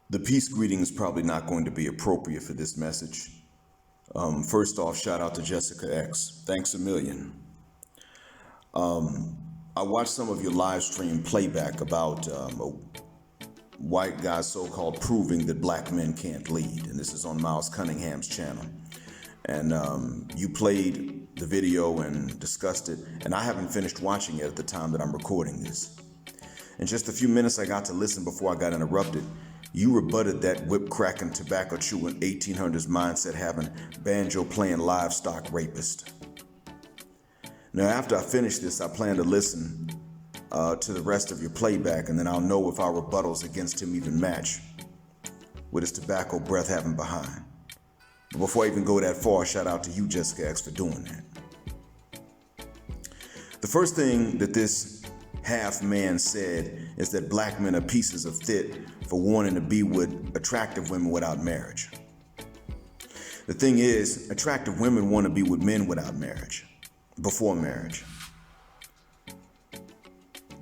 The peace greeting is probably not going to be appropriate for this message. First off, shout out to Jessica X. Thanks a million. I watched some of your live stream playback about a white guy so-called proving that black men can't lead. And this is on Miles Cunningham's channel. And you played the video and discussed it. And I haven't finished watching it at the time that I'm recording this. In just a few minutes I got to listen before I got interrupted. You rebutted that whip-cracking, tobacco-chewing, 1800s mindset-having, banjo-playing livestock rapist. Now, after I finish this, I plan to listen to the rest of your playback, and then I'll know if our rebuttals against him even match with his tobacco breath having behind. But before I even go that far, shout out to you, Jessica X, for doing that. The first thing that this half man said is that black men are pieces of thit for wanting to be with attractive women without marriage. The thing is, attractive women want to be with men without marriage, before marriage.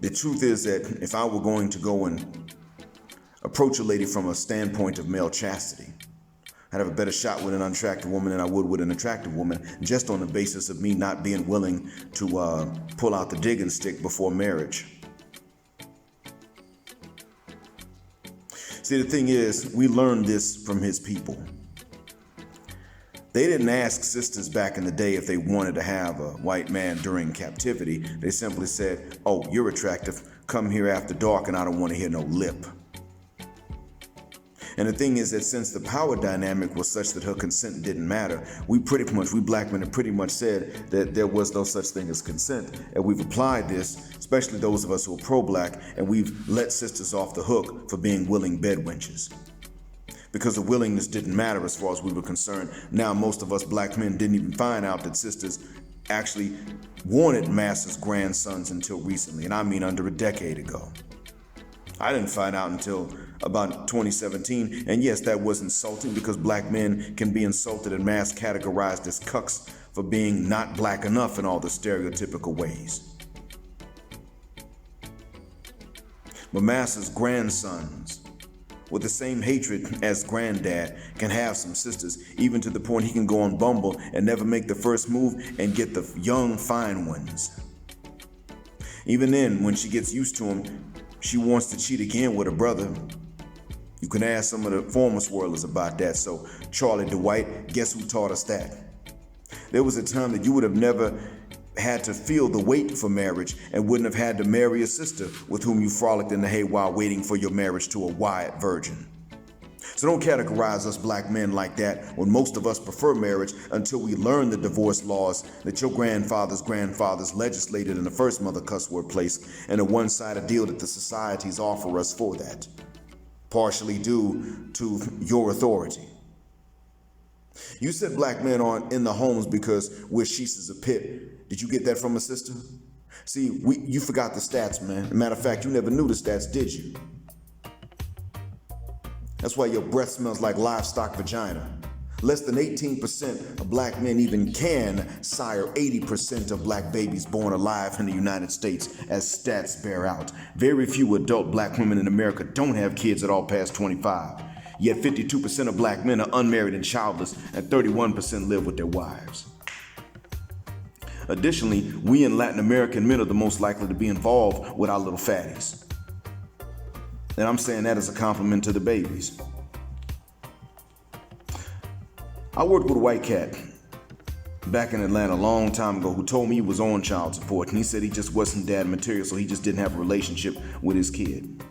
The truth is that if I were going to go and approach a lady from a standpoint of male chastity, I'd have a better shot with an unattractive woman than I would with an attractive woman, just on the basis of me not being willing to pull out the digging stick before marriage. See, the thing is, we learned this from his people. They didn't ask sisters back in the day if they wanted to have a white man during captivity. They simply said, oh, you're attractive, come here after dark and I don't want to hear no lip. And the thing is that since the power dynamic was such that her consent didn't matter, we black men have pretty much said that there was no such thing as consent. And we've applied this, especially those of us who are pro-black, and we've let sisters off the hook for being willing bed wenches. Because the willingness didn't matter as far as we were concerned. Now most of us black men didn't even find out that sisters actually wanted masters' grandsons until recently, and I mean under a decade ago. I didn't find out until about 2017, and yes, that was insulting because black men can be insulted and mass categorized as cucks for being not black enough in all the stereotypical ways. But masters' grandsons with the same hatred as granddad can have some sisters, even to the point he can go on Bumble and never make the first move and get the young, fine ones. Even then, when she gets used to him, she wants to cheat again with her brother. You can ask some of the former swirlers about that. So, Charlie Dwight, guess who taught us that? There was a time that you would have never had to feel the wait for marriage and wouldn't have had to marry a sister with whom you frolicked in the hay while waiting for your marriage to a Wyatt virgin. So don't categorize us black men like that when most of us prefer marriage until we learn the divorce laws that your grandfathers legislated in the first mother cuss word place, and a one-sided deal that the societies offer us for that, partially due to your authority. You said black men aren't in the homes because we're sheets of pit. Did you get that from a sister? See, you forgot the stats, man. Matter of fact, you never knew the stats, did you? That's why your breath smells like livestock vagina. Less than 18% of black men even can sire 80% of black babies born alive in the United States, as stats bear out. Very few adult black women in America don't have kids at all past 25. Yet 52% of black men are unmarried and childless, and 31% live with their wives. Additionally, we in Latin American men are the most likely to be involved with our little fatties. And I'm saying that as a compliment to the babies. I worked with a white cat back in Atlanta a long time ago who told me he was on child support, and he said he just wasn't dad material, so he just didn't have a relationship with his kid.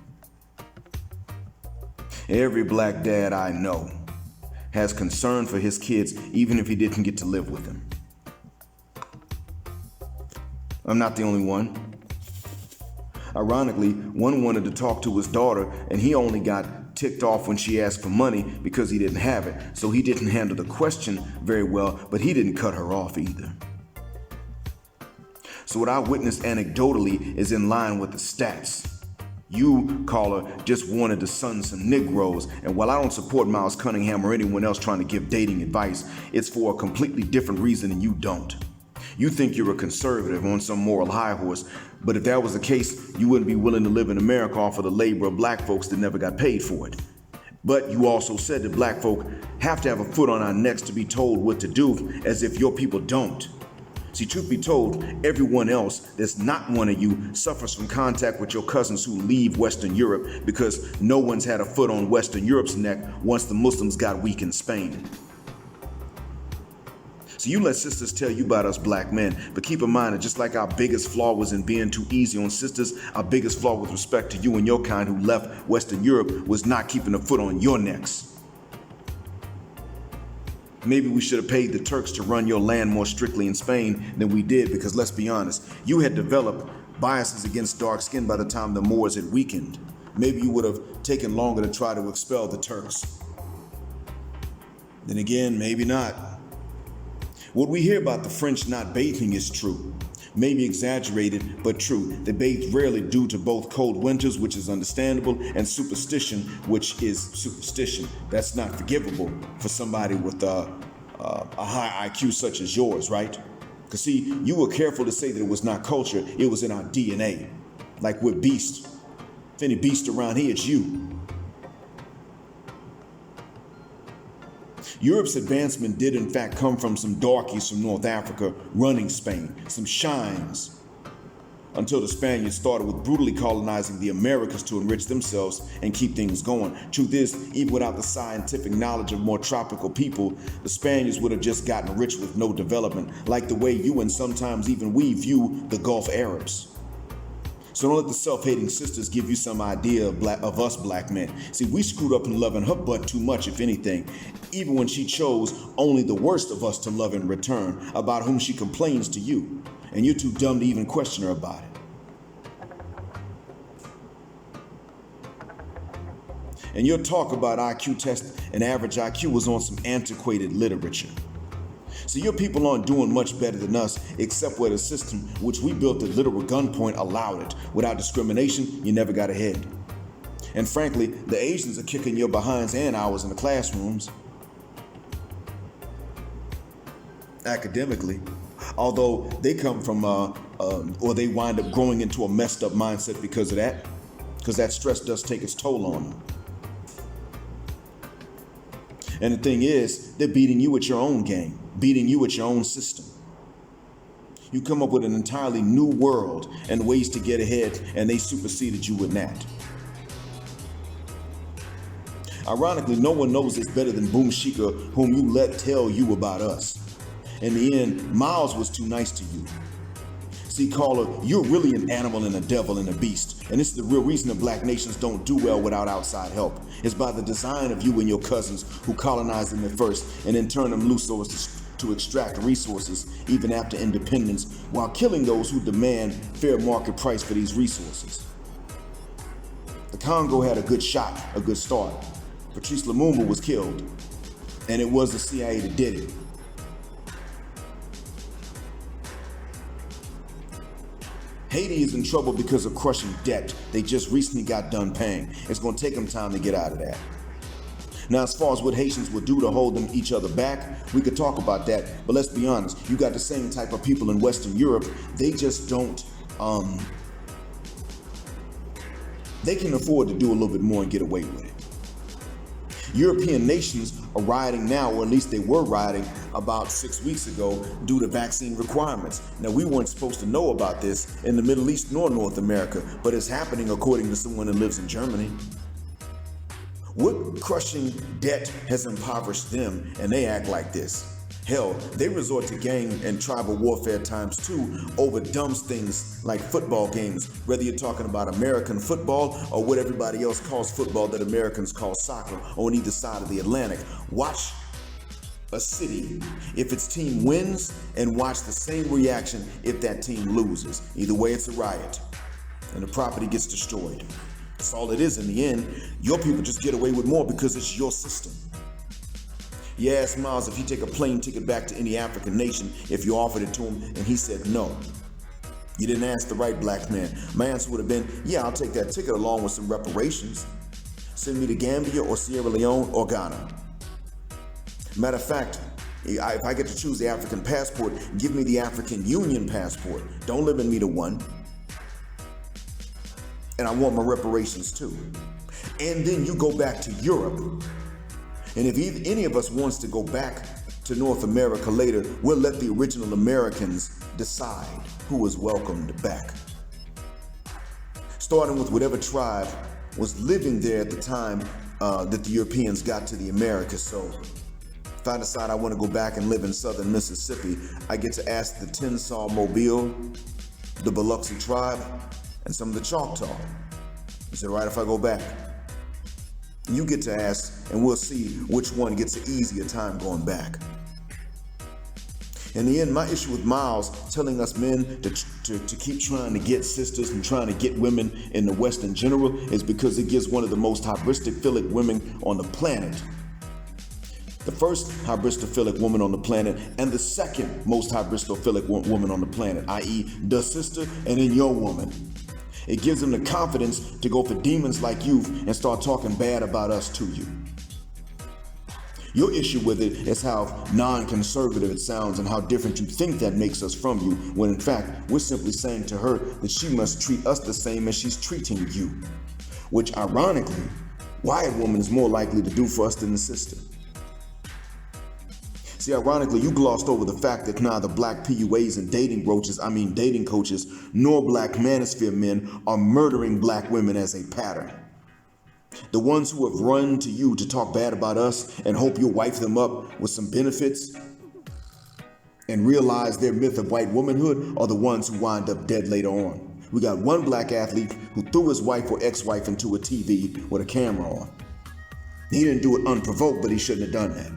Every black dad I know has concern for his kids, even if he didn't get to live with them. I'm not the only one. Ironically, one wanted to talk to his daughter, and he only got ticked off when she asked for money because he didn't have it. So he didn't handle the question very well, but he didn't cut her off either. So what I witnessed anecdotally is in line with the stats. You, caller, just wanted to sun some Negroes, and while I don't support Miles Cunningham or anyone else trying to give dating advice, it's for a completely different reason and you don't. You think you're a conservative on some moral high horse, but if that was the case, you wouldn't be willing to live in America off of the labor of black folks that never got paid for it. But you also said that black folk have to have a foot on our necks to be told what to do, as if your people don't. See, truth be told, everyone else that's not one of you suffers from contact with your cousins who leave Western Europe because no one's had a foot on Western Europe's neck once the Muslims got weak in Spain. So you let sisters tell you about us black men, but keep in mind that just like our biggest flaw was in being too easy on sisters, our biggest flaw with respect to you and your kind who left Western Europe was not keeping a foot on your necks. Maybe we should have paid the Turks to run your land more strictly in Spain than we did, because let's be honest, you had developed biases against dark skin by the time the Moors had weakened. Maybe you would have taken longer to try to expel the Turks. Then again, maybe not. What we hear about the French not bathing is true. Maybe exaggerated, but true. They bathe rarely due to both cold winters, which is understandable, and superstition, which is superstition. That's not forgivable for somebody with a high IQ such as yours, right? Because see, you were careful to say that it was not culture, it was in our DNA. Like we're beasts. If any beast around here, it's you. Europe's advancement did in fact come from some darkies from North Africa running Spain, some shines, until the Spaniards started with brutally colonizing the Americas to enrich themselves and keep things going. Truth is, even without the scientific knowledge of more tropical people, the Spaniards would have just gotten rich with no development, like the way you and sometimes even we view the Gulf Arabs. So don't let the self-hating sisters give you some idea of us black men. See, we screwed up in loving her butt too much, if anything, even when she chose only the worst of us to love in return, about whom she complains to you, and you're too dumb to even question her about it. And your talk about IQ test and average IQ was on some antiquated literature. So your people aren't doing much better than us, except where the system which we built at literal gunpoint allowed it. Without discrimination, you never got ahead. And frankly, the Asians are kicking your behinds and ours in the classrooms. Academically, although they come from, or they wind up growing into a messed up mindset because of that, because that stress does take its toll on them. And the thing is, they're beating you at your own game, beating you at your own system. You come up with an entirely new world and ways to get ahead, and they superseded you with that. Ironically, no one knows this better than Boom Shika, whom you let tell you about us. In the end, Miles was too nice to you. See, caller, you're really an animal and a devil and a beast. And this is the real reason that black nations don't do well without outside help. It's by the design of you and your cousins who colonized them at first and then turned them loose so as to extract resources even after independence, while killing those who demand fair market price for these resources. The Congo had a good shot, a good start. Patrice Lumumba was killed, and it was the CIA that did it. Haiti is in trouble because of crushing debt they just recently got done paying. It's going to take them time to get out of that. Now, as far as what Haitians will do to hold them each other back, we could talk about that, but let's be honest, you got the same type of people in Western Europe. They just don't, they can afford to do a little bit more and get away with it. European nations are rioting now, or at least they were rioting about 6 weeks ago due to vaccine requirements. Now, we weren't supposed to know about this in the Middle East nor North America, but it's happening according to someone that lives in Germany. What crushing debt has impoverished them, and they act like this? Hell, they resort to gang and tribal warfare ×2 over dumb things like football games, whether you're talking about American football or what everybody else calls football that Americans call soccer, on either side of the Atlantic. Watch a city if its team wins, and watch the same reaction if that team loses. Either way, it's a riot, and the property gets destroyed. That's all it is in the end. Your people just get away with more because it's your system. You asked Miles if he'd take a plane ticket back to any African nation if you offered it to him, and he said no. You didn't ask the right black man. My answer would have been, yeah, I'll take that ticket along with some reparations. Send me to Gambia or Sierra Leone or Ghana. Matter of fact, if I get to choose the African passport, give me the African Union passport. Don't limit me to one. And I want my reparations too. And then you go back to Europe. And if any of us wants to go back to North America later, we'll let the original Americans decide who is welcomed back. Starting with whatever tribe was living there at the time that the Europeans got to the Americas. So if I decide I want to go back and live in southern Mississippi, I get to ask the Tensaw Mobile, the Biloxi tribe, and some of the Choctaw. Is it right if I go back? You get to ask, and we'll see which one gets an easier time going back. In the end, my issue with Miles telling us men to keep trying to get sisters and trying to get women in the West in general is because it gives one of the most hybristophilic women on the planet. The first hybristophilic woman on the planet and the second most hybristophilic woman on the planet, i.e. the sister and then your woman. It gives them the confidence to go for demons like you and start talking bad about us to you. Your issue with it is how non-conservative it sounds and how different you think that makes us from you, when in fact, we're simply saying to her that she must treat us the same as she's treating you. Which ironically, white woman is more likely to do for us than the sister. See, ironically, you glossed over the fact that neither black PUAs and dating coaches, nor black manosphere men are murdering black women as a pattern. The ones who have run to you to talk bad about us and hope you'll wipe them up with some benefits and realize their myth of white womanhood are the ones who wind up dead later on. We got one black athlete who threw his wife or ex-wife into a TV with a camera on. He didn't do it unprovoked, but he shouldn't have done that.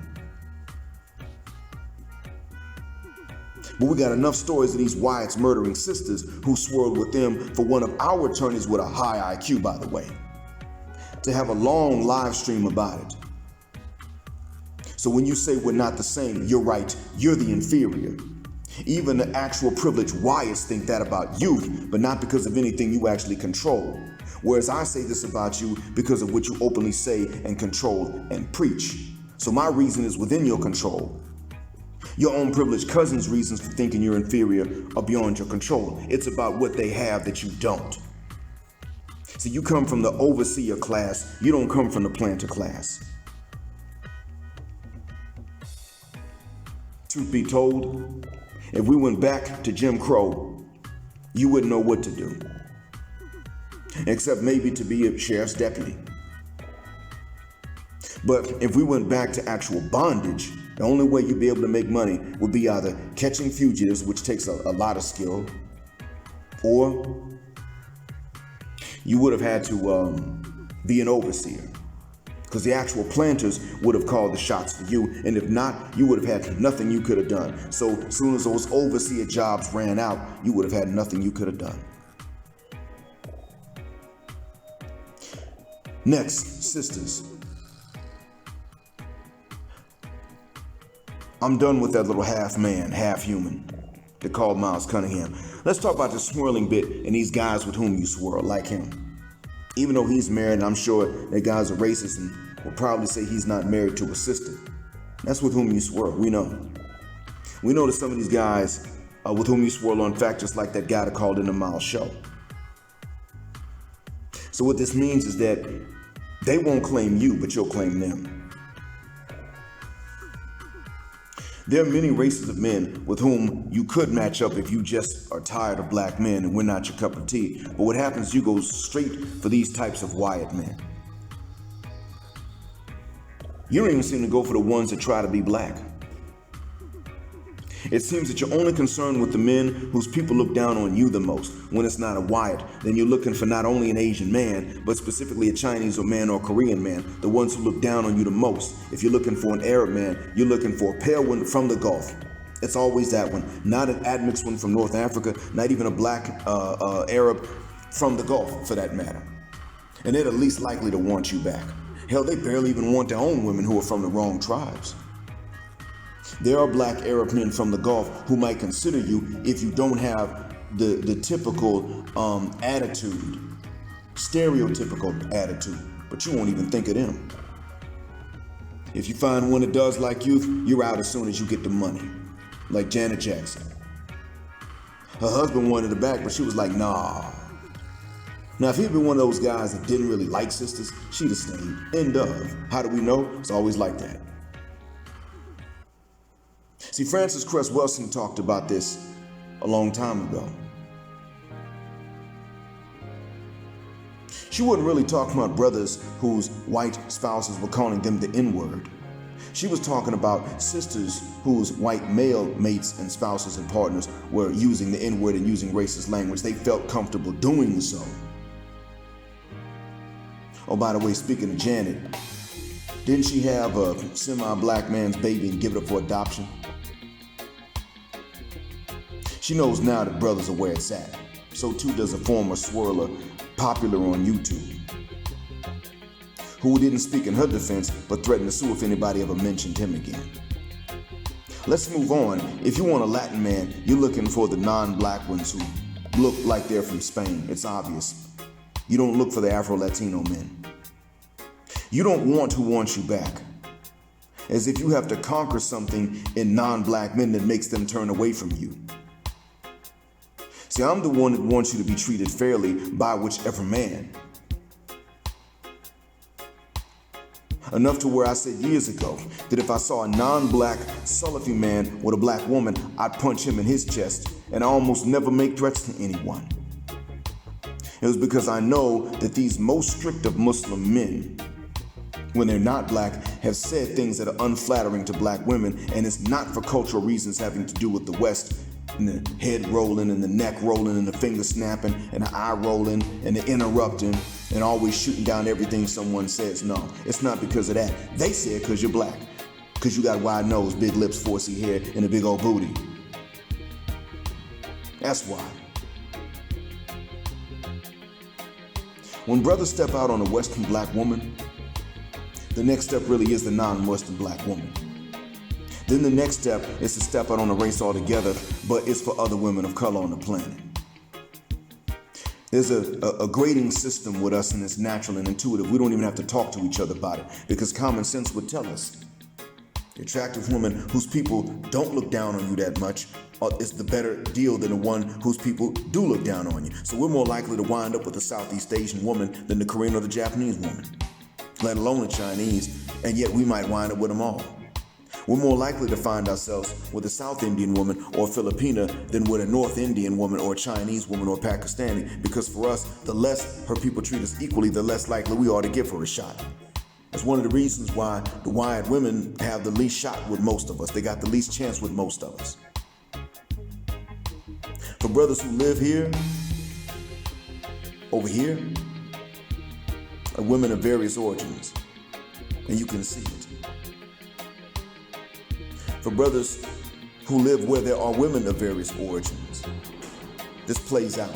But we got enough stories of these Wyatts murdering sisters who swirled with them for one of our attorneys with a high IQ, by the way, to have a long live stream about it. So when you say we're not the same, you're right, you're the inferior. Even the actual privileged Wyatts think that about you, but not because of anything you actually control. Whereas I say this about you because of what you openly say and control and preach. So my reason is within your control. Your own privileged cousin's reasons for thinking you're inferior are beyond your control. It's about what they have that you don't. See, you come from the overseer class, you don't come from the planter class. Truth be told, if we went back to Jim Crow, you wouldn't know what to do. Except maybe to be a sheriff's deputy. But if we went back to actual bondage, the only way you'd be able to make money would be either catching fugitives, which takes a lot of skill, or you would have had to be an overseer, because the actual planters would have called the shots for you, and if not, you would have had nothing you could have done. So as soon as those overseer jobs ran out, you would have had nothing you could have done. Next, sisters. I'm done with that little half man, half human they called Miles Cunningham. Let's talk about the swirling bit and these guys with whom you swirl, like him. Even though he's married, and I'm sure that guys are racist and will probably say he's not married to a sister. That's with whom you swirl, we know. We know that some of these guys with whom you swirl are in fact just like that guy that called in the Miles show. So what this means is that they won't claim you, but you'll claim them. There are many races of men with whom you could match up if you just are tired of black men and we're not your cup of tea. But what happens, you go straight for these types of Wyatt men. You don't even seem to go for the ones that try to be black. It seems that you're only concerned with the men whose people look down on you the most. When it's not a Wyatt, then you're looking for not only an Asian man, but specifically a Chinese or man or Korean man, the ones who look down on you the most. If you're looking for an Arab man, you're looking for a pale one from the Gulf. It's always that one, not an admixed one from North Africa, not even a black Arab from the Gulf for that matter. And they're the least likely to want you back. Hell, they barely even want their own women who are from the wrong tribes. There are black Arab men from the Gulf who might consider you if you don't have the typical attitude, stereotypical attitude, but you won't even think of them. If you find one that does like you, you're out as soon as you get the money, like Janet Jackson. Her husband wanted her back, but she was like, nah. Now, if he'd been one of those guys that didn't really like sisters, she'd have stayed. End of. How do we know? It's always like that. See, Frances Cress Welsing talked about this a long time ago. She wasn't really talking about brothers whose white spouses were calling them the N-word. She was talking about sisters whose white male mates and spouses and partners were using the N-word and using racist language. They felt comfortable doing so. Oh, by the way, speaking of Janet, didn't she have a semi-black man's baby and give it up for adoption? She knows now that brothers are where it's at. So too does a former swirler popular on YouTube, who didn't speak in her defense but threatened to sue if anybody ever mentioned him again. Let's move on. If you want a Latin man, you're looking for the non-black ones who look like they're from Spain. It's obvious. You don't look for the Afro-Latino men. You don't want who wants you back. As if you have to conquer something in non-black men that makes them turn away from you. See, I'm the one that wants you to be treated fairly by whichever man. Enough to where I said years ago that if I saw a non-black Salafi man with a black woman, I'd punch him in his chest, and I almost never make threats to anyone. It was because I know that these most strict of Muslim men, when they're not black, have said things that are unflattering to black women, and it's not for cultural reasons having to do with the West, and the head rolling and the neck rolling and the finger snapping and the eye rolling and the interrupting and always shooting down everything someone says. No, it's not because of that. They say it because you're black, because you got a wide nose, big lips, 4C hair, and a big old booty. That's why. When brothers step out on a Western black woman, the next step really is the non-Western black woman. Then the next step is to step out on a race altogether, but it's for other women of color on the planet. There's a grading system with us, and it's natural and intuitive. We don't even have to talk to each other about it, because common sense would tell us the attractive woman whose people don't look down on you that much is the better deal than the one whose people do look down on you. So we're more likely to wind up with a Southeast Asian woman than the Korean or the Japanese woman, let alone the Chinese, and yet we might wind up with them all. We're more likely to find ourselves with a South Indian woman or Filipina than with a North Indian woman or a Chinese woman or Pakistani, because for us, the less her people treat us equally, the less likely we are to give her a shot. That's one of the reasons why the white women have the least shot with most of us. They got the least chance with most of us. For brothers who live here, over here, are women of various origins, and you can see it. For brothers who live where there are women of various origins, this plays out.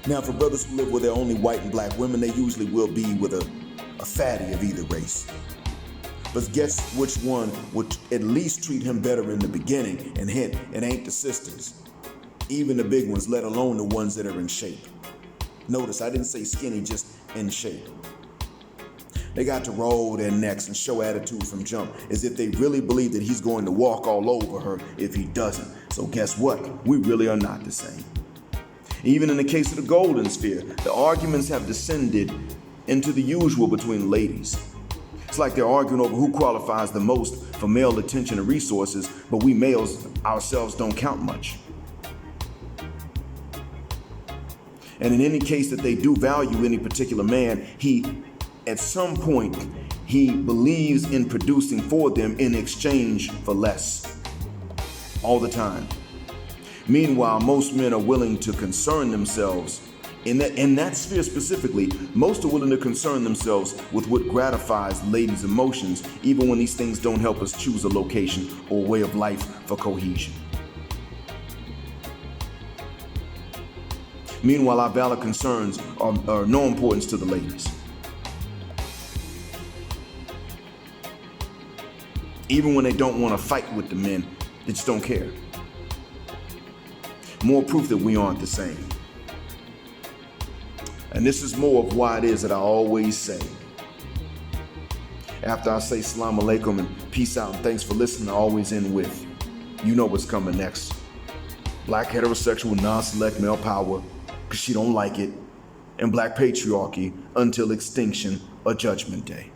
Now, for brothers who live where there are only white and black women, they usually will be with a fatty of either race. But guess which one would at least treat him better in the beginning? And hint, it ain't the sisters. Even the big ones, let alone the ones that are in shape. Notice, I didn't say skinny, just in shape. They got to roll their necks and show attitude from jump, as if they really believe that he's going to walk all over her if he doesn't. So guess what? We really are not the same. Even in the case of the golden sphere, the arguments have descended into the usual between ladies. It's like they're arguing over who qualifies the most for male attention and resources, but we males ourselves don't count much. And in any case that they do value any particular man, at some point, he believes in producing for them in exchange for less. All the time. Meanwhile, most men are willing to concern themselves, in that sphere specifically, most are willing to concern themselves with what gratifies ladies' emotions, even when these things don't help us choose a location or way of life for cohesion. Meanwhile, our valid concerns are no importance to the ladies. Even when they don't want to fight with the men, they just don't care. More proof that we aren't the same. And this is more of why it is that I always say, after I say salam alaikum and peace out and thanks for listening, I always end with, you know what's coming next. Black heterosexual non-select male power because she don't like it, and black patriarchy until extinction or judgment day.